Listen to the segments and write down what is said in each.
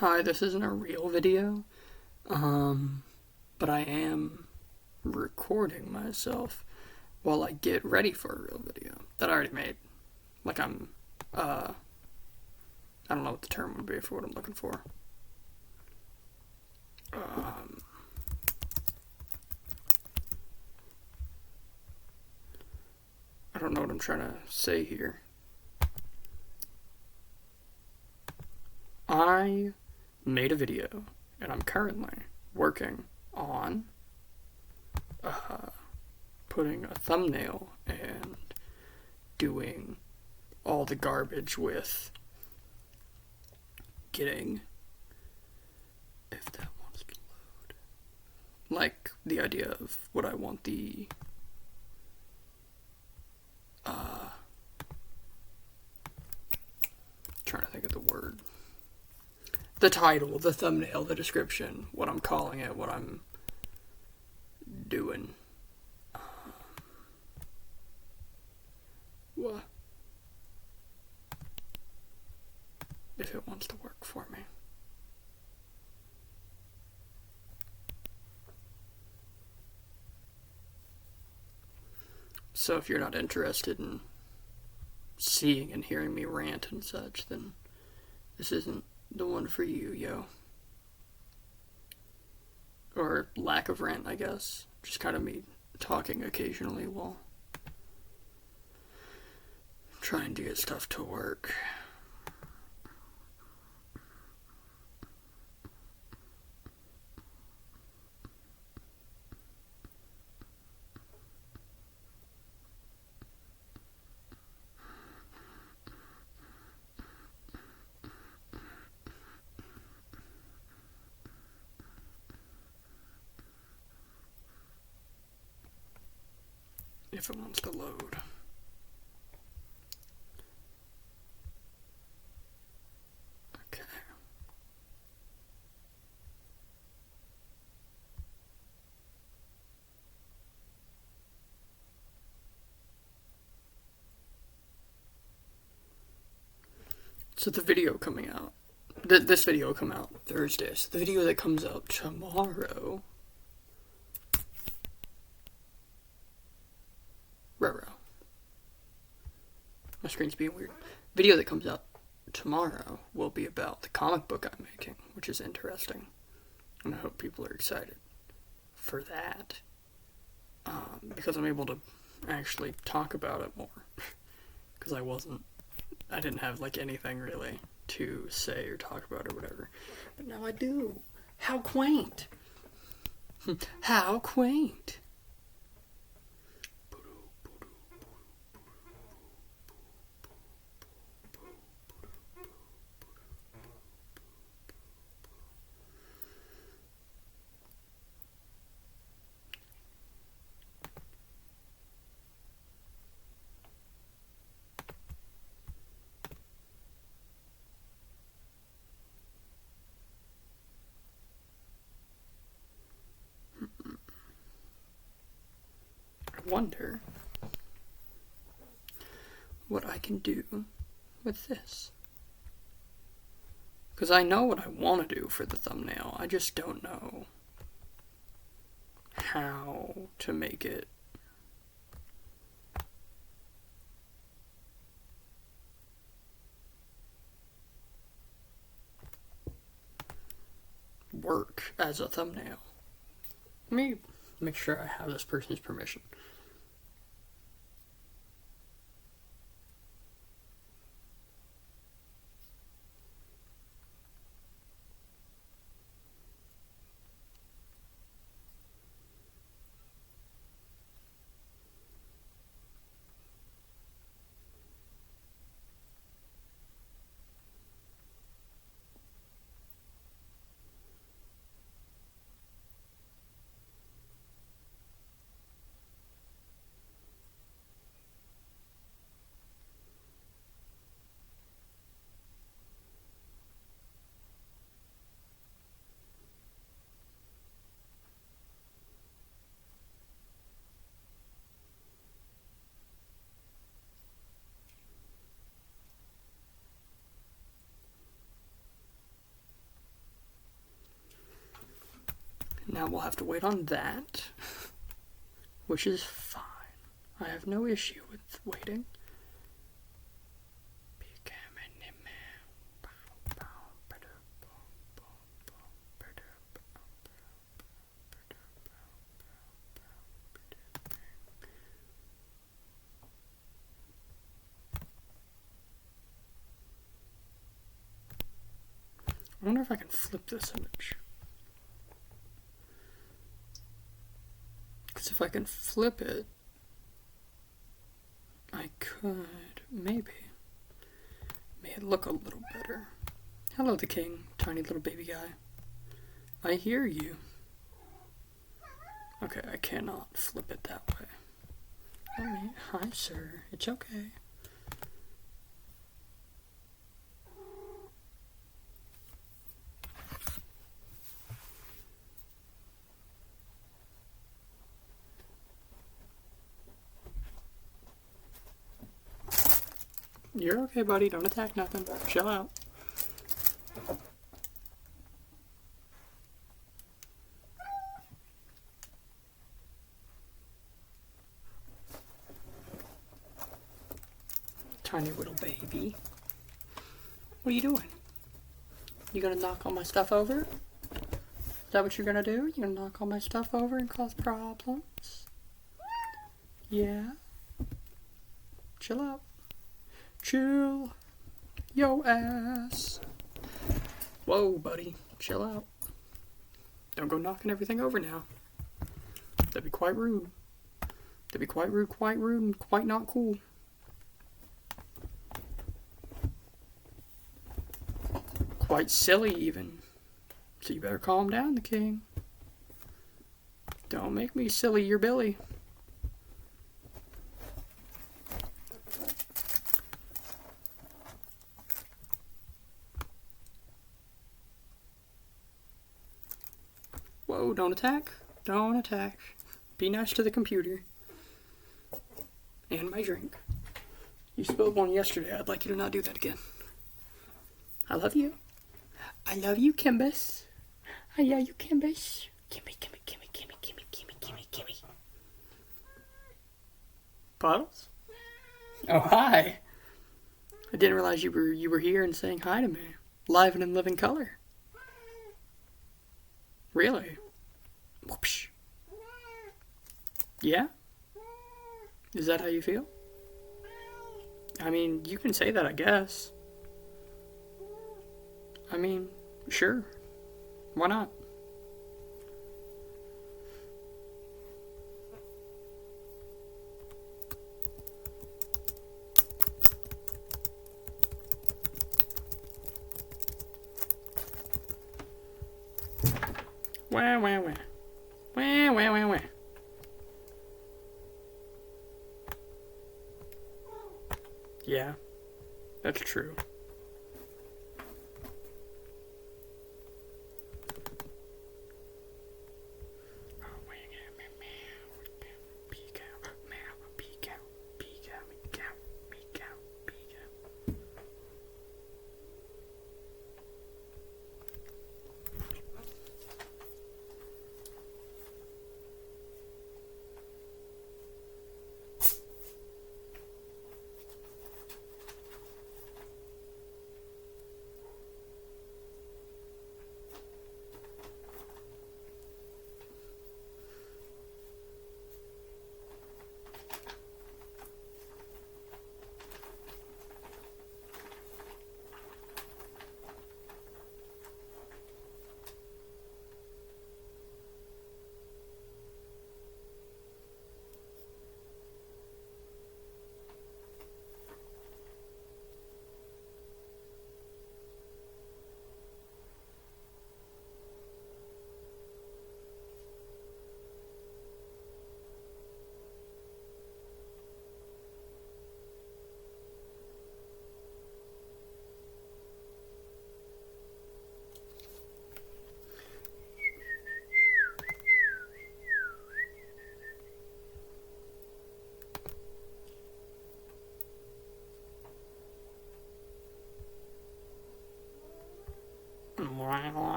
Hi, this isn't a real video, but I am recording myself while I get ready for a real video that I already made. Like I don't know what the term would be for what I'm looking for. I don't know what I'm trying to say here. I made a video, and I'm currently working on putting a thumbnail and doing all the garbage with getting, if that wants to load, like the idea of what I want the trying to think of the word. The title, the thumbnail, the description, what I'm calling it, what I'm doing. What? If it wants to work for me. So if you're not interested in seeing and hearing me rant and such, then this isn't the one for you, yo. Or lack of rant, I guess. Just kind of me talking occasionally while trying to get stuff to work. If it wants to load. Okay. So the video coming out, this video will come out Thursday. So the video that comes out tomorrow, my screen's being weird. Video that comes out tomorrow will be about the comic book I'm making, which is interesting. And I hope people are excited for that. Because I'm able to actually talk about it more. Because I didn't have like anything really to say or talk about or whatever. But now I do. How quaint. How quaint. I wonder what I can do with this. Because I know what I want to do for the thumbnail. I just don't know how to make it work as a thumbnail. Let me make sure I have this person's permission. Now we'll have to wait on that, which is fine. I have no issue with waiting. I wonder if I can flip this image. Because if I can flip it, I could maybe make it look a little better. Hello, the king, tiny little baby guy. I hear you. Okay, I cannot flip it that way. Hi, sir. It's okay. You're okay, buddy. Don't attack nothing. Chill out. Tiny little baby. What are you doing? You gonna knock all my stuff over? Is that what you're gonna do? You gonna knock all my stuff over and cause problems? Yeah? Chill out. Chill yo ass. Whoa, buddy. Chill out. Don't go knocking everything over now. That'd be quite rude. That'd be quite rude, and quite not cool. Quite silly, even. So you better calm down, the king. Don't make me silly your Billy. Whoa, don't attack. Don't attack. Be nice to the computer. And my drink. You spilled one yesterday. I'd like you to not do that again. I love you. I love you, Kimbus. I love you, Kimbus. Gimme. Puddles? Oh, hi. I didn't realize you were here and saying hi to me. Live and in living color. Really? Whoopsh. Yeah? Is that how you feel? I mean, you can say that, I guess. I mean, sure. Why not? Wah, wah, wah. Wah, wah, wah, wah. Yeah, that's true.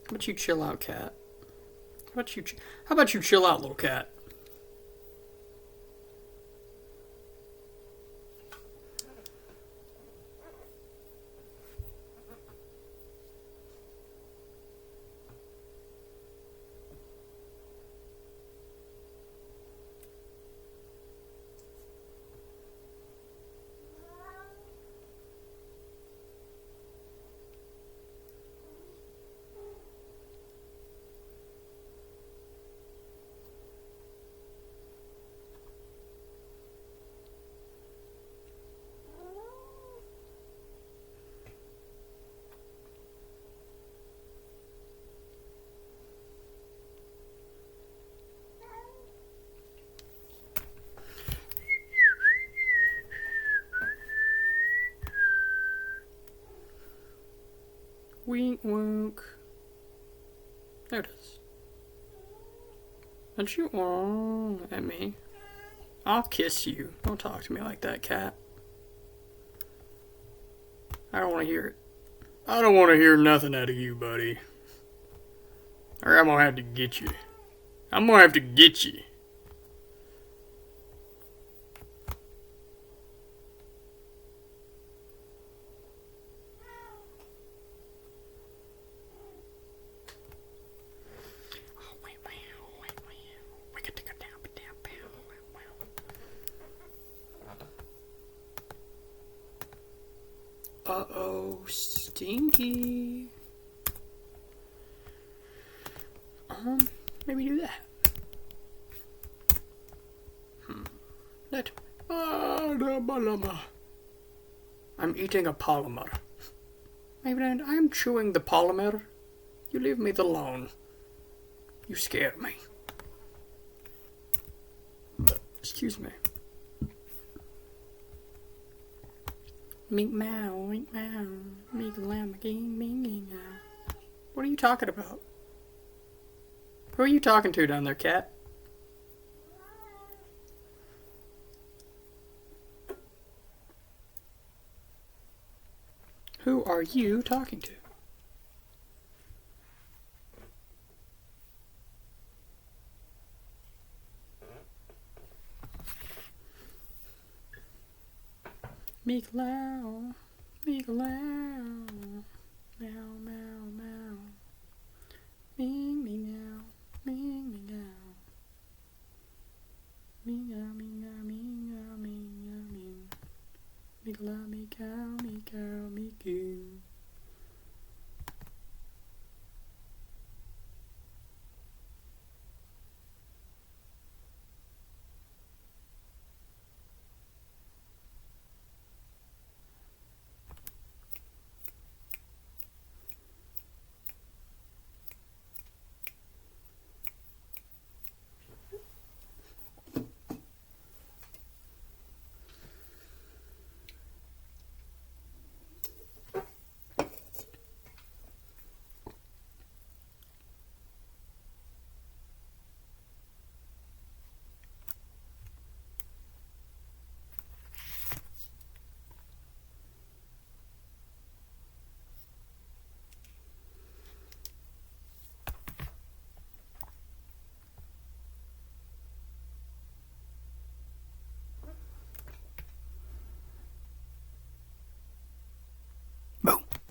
How about you chill out, cat? How about you chill out, little cat? Wink, wink. There it is. Don't you at me? I'll kiss you. Don't talk to me like that, cat. I don't want to hear it. I don't want to hear nothing out of you, buddy. Or I'm gonna have to get you. I'm gonna have to get you. Uh-oh, stinky. Maybe do that. That. I'm eating a polymer. My friend, I am chewing the polymer. You leave me alone. You scare me. Excuse me. Mink mow, mink mow, mink lamb, ming. What are you talking about? Who are you talking to down there, cat? Who are you talking to? Meek loud, meek loud.